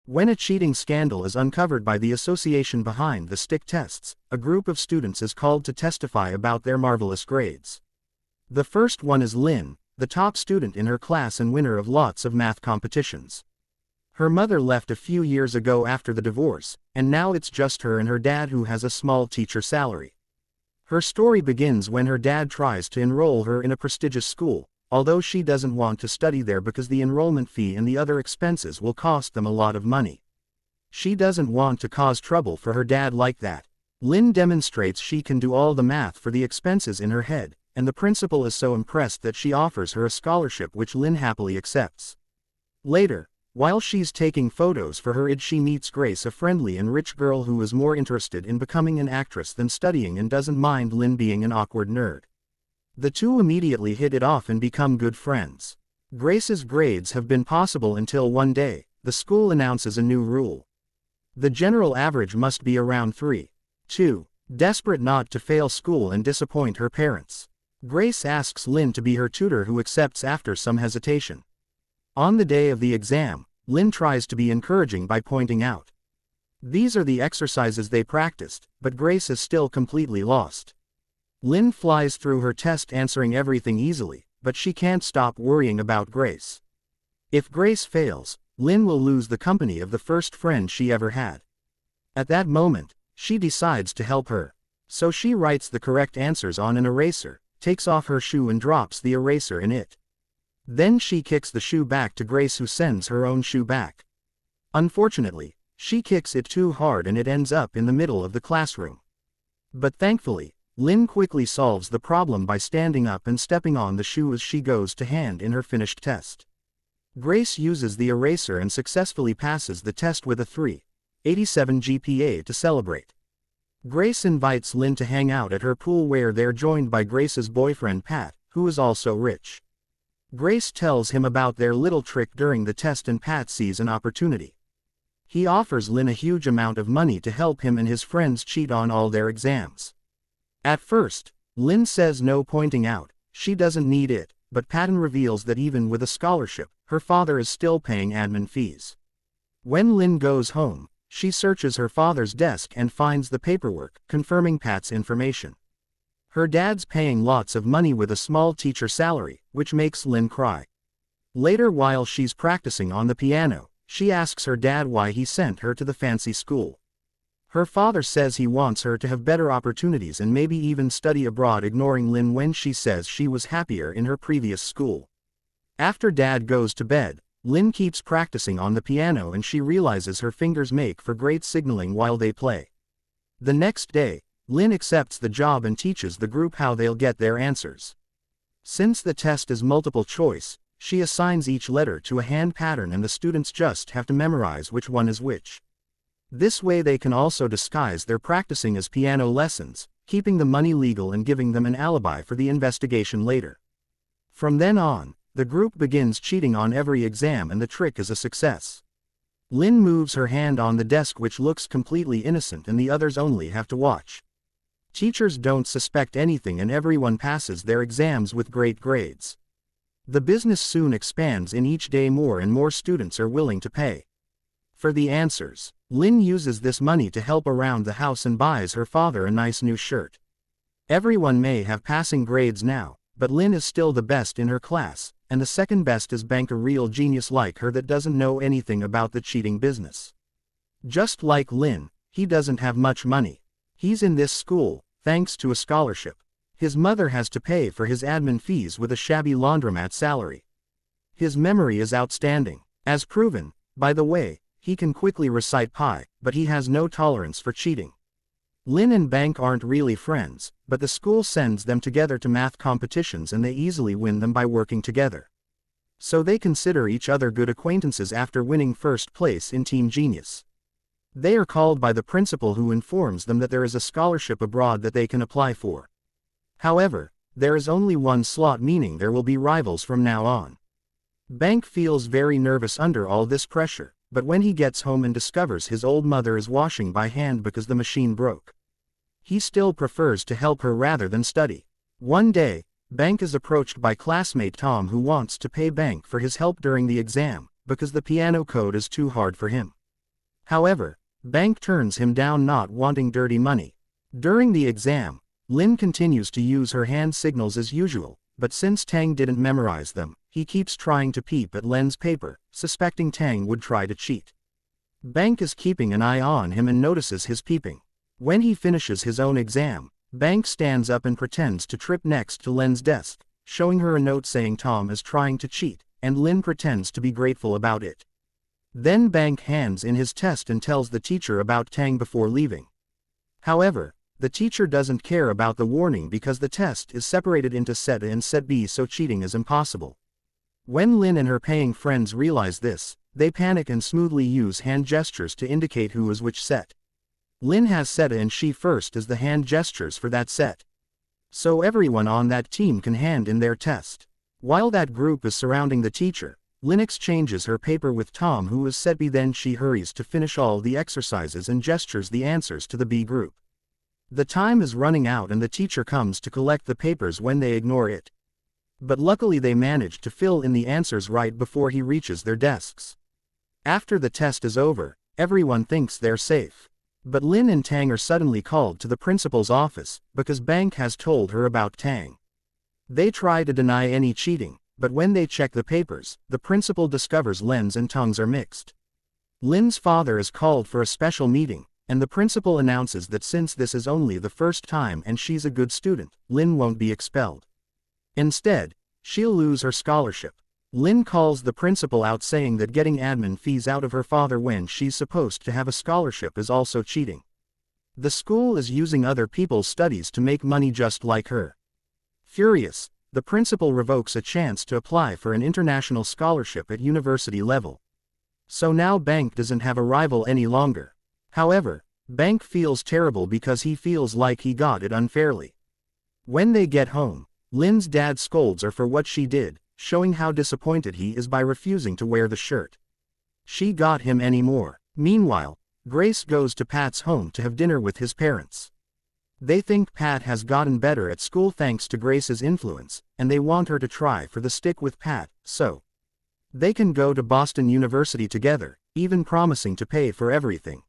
When a cheating scandal is uncovered by the association behind the stick tests, a group of students is called to testify about their marvelous grades. The first one is Lynn, the top student in her class and winner of lots of math competitions. Her mother left a few years ago after the divorce, and now it's just her and her dad who has a small teacher salary. Her story begins when her dad tries to enroll her in a prestigious school, although she doesn't want to study there because the enrollment fee and the other expenses will cost them a lot of money. She doesn't want to cause trouble for her dad like that. Lynn demonstrates she can do all the math for the expenses in her head, and the principal is so impressed that she offers her a scholarship which Lynn happily accepts. Later, while she's taking photos for her ID, she meets Grace, a friendly and rich girl who is more interested in becoming an actress than studying and doesn't mind Lynn being an awkward nerd. The two immediately hit it off and become good friends. Grace's grades have been possible until one day, the school announces a new rule. The general average must be around 3.2. Desperate not to fail school and disappoint her parents, Grace asks Lynn to be her tutor, who accepts after some hesitation. On the day of the exam, Lynn tries to be encouraging by pointing out, "These are the exercises they practiced," but Grace is still completely lost. Lynn flies through her test answering everything easily, but she can't stop worrying about Grace. If Grace fails, Lynn will lose the company of the first friend she ever had. At that moment, she decides to help her. So she writes the correct answers on an eraser, takes off her shoe and drops the eraser in it. Then she kicks the shoe back to Grace, who sends her own shoe back. Unfortunately, she kicks it too hard and it ends up in the middle of the classroom. But thankfully, Lynn quickly solves the problem by standing up and stepping on the shoe as she goes to hand in her finished test. Grace uses the eraser and successfully passes the test with a 3.87 GPA to celebrate. Grace invites Lynn to hang out at her pool, where they're joined by Grace's boyfriend Pat, who is also rich. Grace tells him about their little trick during the test and Pat sees an opportunity. He offers Lynn a huge amount of money to help him and his friends cheat on all their exams. At first, Lynn says no, pointing out she doesn't need it, but Patton reveals that even with a scholarship, her father is still paying admin fees. When Lynn goes home, she searches her father's desk and finds the paperwork confirming Pat's information. Her dad's paying lots of money with a small teacher salary, which makes Lynn cry. Later, while she's practicing on the piano, she asks her dad why he sent her to the fancy school. Her father says he wants her to have better opportunities and maybe even study abroad, ignoring Lynn when she says she was happier in her previous school. After Dad goes to bed, Lynn keeps practicing on the piano and she realizes her fingers make for great signaling while they play. The next day, Lynn accepts the job and teaches the group how they'll get their answers. Since the test is multiple choice, she assigns each letter to a hand pattern and the students just have to memorize which one is which. This way they can also disguise their practicing as piano lessons, keeping the money legal and giving them an alibi for the investigation later. From then on, the group begins cheating on every exam and the trick is a success. Lynn moves her hand on the desk, which looks completely innocent, and the others only have to watch. Teachers don't suspect anything and everyone passes their exams with great grades. The business soon expands, and each day more and more students are willing to pay for the answers. Lynn uses this money to help around the house and buys her father a nice new shirt. Everyone may have passing grades now, but Lynn is still the best in her class, and the second best is Bank, a real genius like her that doesn't know anything about the cheating business. Just like Lynn, he doesn't have much money. He's in this school thanks to a scholarship. His mother has to pay for his admin fees with a shabby laundromat salary. His memory is outstanding. As proven, by the way, he can quickly recite pi, but he has no tolerance for cheating. Lynn and Bank aren't really friends, but the school sends them together to math competitions and they easily win them by working together. So they consider each other good acquaintances after winning first place in Team Genius. They are called by the principal, who informs them that there is a scholarship abroad that they can apply for. However, there is only one slot, meaning there will be rivals from now on. Bank feels very nervous under all this pressure, but when he gets home and discovers his old mother is washing by hand because the machine broke, he still prefers to help her rather than study. One day, Bank is approached by classmate Tom, who wants to pay Bank for his help during the exam, because the piano code is too hard for him. However, Bank turns him down, not wanting dirty money. During the exam, Lin continues to use her hand signals as usual, but since Tang didn't memorize them, he keeps trying to peep at Lin's paper, suspecting Tang would try to cheat. Bank is keeping an eye on him and notices his peeping. When he finishes his own exam, Bank stands up and pretends to trip next to Lin's desk, showing her a note saying Tom is trying to cheat, and Lin pretends to be grateful about it. Then Bank hands in his test and tells the teacher about Tang before leaving. However, the teacher doesn't care about the warning because the test is separated into Set A and Set B, so cheating is impossible. When Lin and her paying friends realize this, they panic and smoothly use hand gestures to indicate who is which set. Lin has Set A and she first as the hand gestures for that set. So everyone on that team can hand in their test. While that group is surrounding the teacher, Lin exchanges her paper with Tom, who is Set B. Then she hurries to finish all the exercises and gestures the answers to the B group. The time is running out and the teacher comes to collect the papers when they ignore it. But luckily they manage to fill in the answers right before he reaches their desks. After the test is over, everyone thinks they're safe. But Lin and Tang are suddenly called to the principal's office, because Bank has told her about Tang. They try to deny any cheating, but when they check the papers, the principal discovers Lin's and Tang's are mixed. Lin's father is called for a special meeting, and the principal announces that since this is only the first time and she's a good student, Lin won't be expelled. Instead, she'll lose her scholarship. Lin calls the principal out, saying that getting admin fees out of her father when she's supposed to have a scholarship is also cheating. The school is using other people's studies to make money just like her. Furious, the principal revokes a chance to apply for an international scholarship at university level. So now Bank doesn't have a rival any longer. However, Bank feels terrible because he feels like he got it unfairly. When they get home, Lin's dad scolds her for what she did, showing how disappointed he is by refusing to wear the shirt she got him anymore. Meanwhile, Grace goes to Pat's home to have dinner with his parents. They think Pat has gotten better at school thanks to Grace's influence, and they want her to try for the stick with Pat, so they can go to Boston University together, even promising to pay for everything.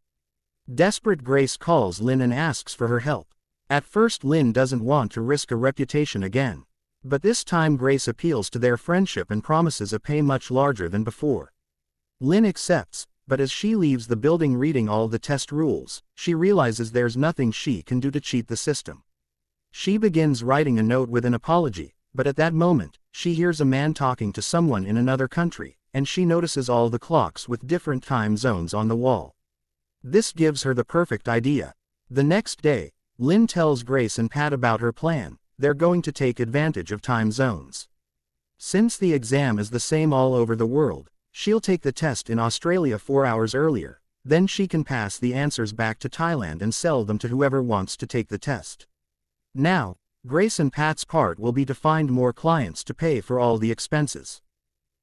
Desperate, Grace calls Lin and asks for her help. At first Lin doesn't want to risk a reputation again. But this time Grace appeals to their friendship and promises a pay much larger than before. Lin accepts, but as she leaves the building reading all the test rules, she realizes there's nothing she can do to cheat the system. She begins writing a note with an apology, but at that moment, she hears a man talking to someone in another country, and she notices all the clocks with different time zones on the wall. This gives her the perfect idea. The next day, Lin tells Grace and Pat about her plan. They're going to take advantage of time zones. Since the exam is the same all over the world, she'll take the test in Australia 4 hours earlier, then she can pass the answers back to Thailand and sell them to whoever wants to take the test. Now, Grace and Pat's part will be to find more clients to pay for all the expenses.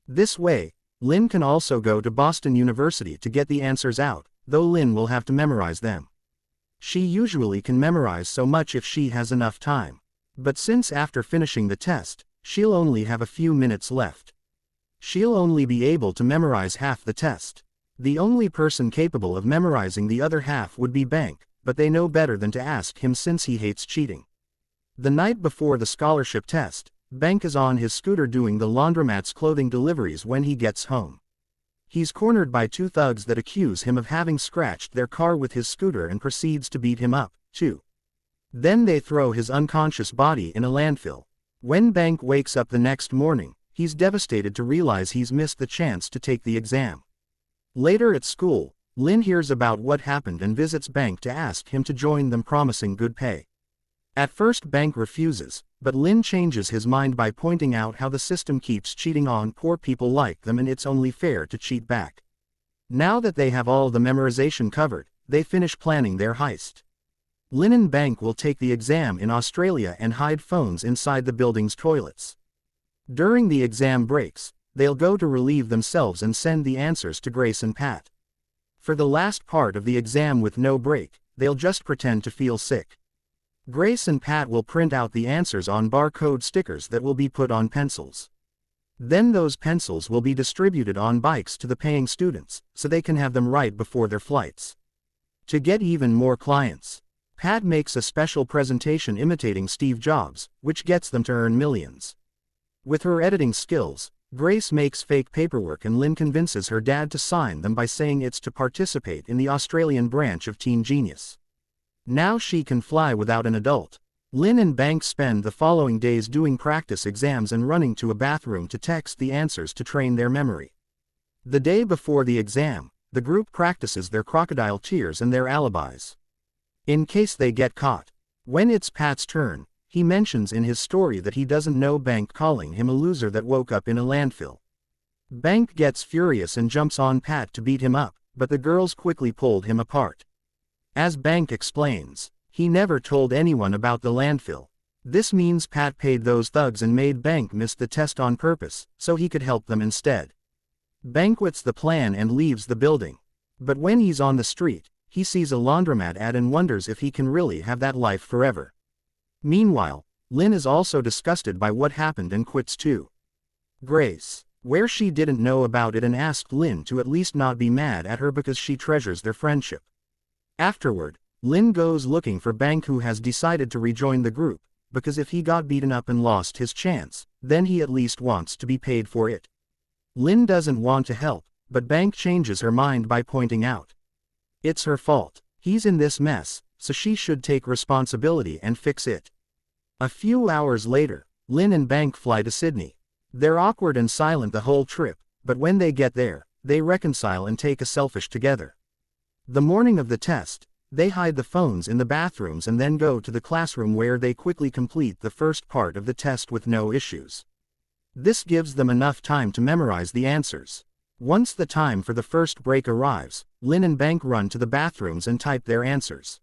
This way, Lin can also go to Boston University to get the answers out, though Lin will have to memorize them. She usually can memorize so much if she has enough time. But since after finishing the test, she'll only have a few minutes left, she'll only be able to memorize half the test. The only person capable of memorizing the other half would be Bank, but they know better than to ask him since he hates cheating. The night before the scholarship test, Bank is on his scooter doing the laundromat's clothing deliveries when he gets home. He's cornered by 2 thugs that accuse him of having scratched their car with his scooter and proceeds to beat him up, too. Then they throw his unconscious body in a landfill. When Bank wakes up the next morning, he's devastated to realize he's missed the chance to take the exam. Later at school, Lin hears about what happened and visits Bank to ask him to join them, promising good pay. At first Bank refuses, but Lin changes his mind by pointing out how the system keeps cheating on poor people like them and it's only fair to cheat back. Now that they have all the memorization covered, they finish planning their heist. Lin and Bank will take the exam in Australia and hide phones inside the building's toilets. During the exam breaks, they'll go to relieve themselves and send the answers to Grace and Pat. For the last part of the exam with no break, they'll just pretend to feel sick. Grace and Pat will print out the answers on barcode stickers that will be put on pencils. Then those pencils will be distributed on bikes to the paying students, so they can have them right before their flights. To get even more clients, Pat makes a special presentation imitating Steve Jobs, which gets them to earn millions. With her editing skills, Grace makes fake paperwork and Lynn convinces her dad to sign them by saying it's to participate in the Australian branch of Teen Genius. Now she can fly without an adult. Lynn and Bank spend the following days doing practice exams and running to a bathroom to text the answers to train their memory. The day before the exam, the group practices their crocodile tears and their alibis, in case they get caught. When it's Pat's turn, he mentions in his story that he doesn't know Bank, calling him a loser that woke up in a landfill. Bank gets furious and jumps on Pat to beat him up, but the girls quickly pulled him apart. As Bank explains, he never told anyone about the landfill. This means Pat paid those thugs and made Bank miss the test on purpose, so he could help them instead. Bank quits the plan and leaves the building. But when he's on the street, he sees a laundromat ad and wonders if he can really have that life forever. Meanwhile, Lynn is also disgusted by what happened and quits too. Grace, where she didn't know about it and asked Lynn to at least not be mad at her because she treasures their friendship. Afterward, Lynn goes looking for Bank, who has decided to rejoin the group, because if he got beaten up and lost his chance, then he at least wants to be paid for it. Lynn doesn't want to help, but Bank changes her mind by pointing out it's her fault. He's in this mess, so she should take responsibility and fix it. A few hours later, Lynn and Bank fly to Sydney. They're awkward and silent the whole trip, but when they get there, they reconcile and take a selfie together. The morning of the test, they hide the phones in the bathrooms and then go to the classroom where they quickly complete the first part of the test with no issues. This gives them enough time to memorize the answers. Once the time for the first break arrives, Lynn and Bank run to the bathrooms and type their answers.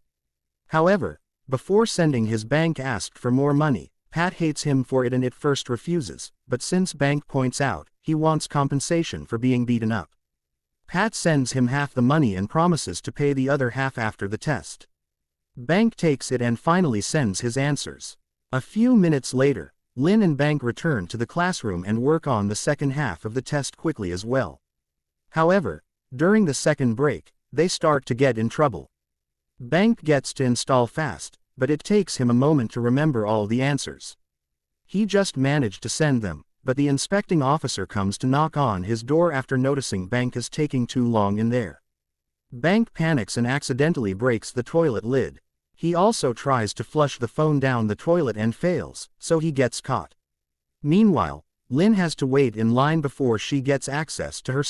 However, before sending his, Bank asked for more money. Pat hates him for it and at first refuses, but since Bank points out, he wants compensation for being beaten up. Pat sends him half the money and promises to pay the other half after the test. Bank takes it and finally sends his answers. A few minutes later, Lynn and Bank return to the classroom and work on the second half of the test quickly as well. However, during the second break, they start to get in trouble. Bank gets to install fast, but it takes him a moment to remember all the answers. He just managed to send them, but the inspecting officer comes to knock on his door after noticing Bank is taking too long in there. Bank panics and accidentally breaks the toilet lid. He also tries to flush the phone down the toilet and fails, so he gets caught. Meanwhile, Lynn has to wait in line before she gets access to her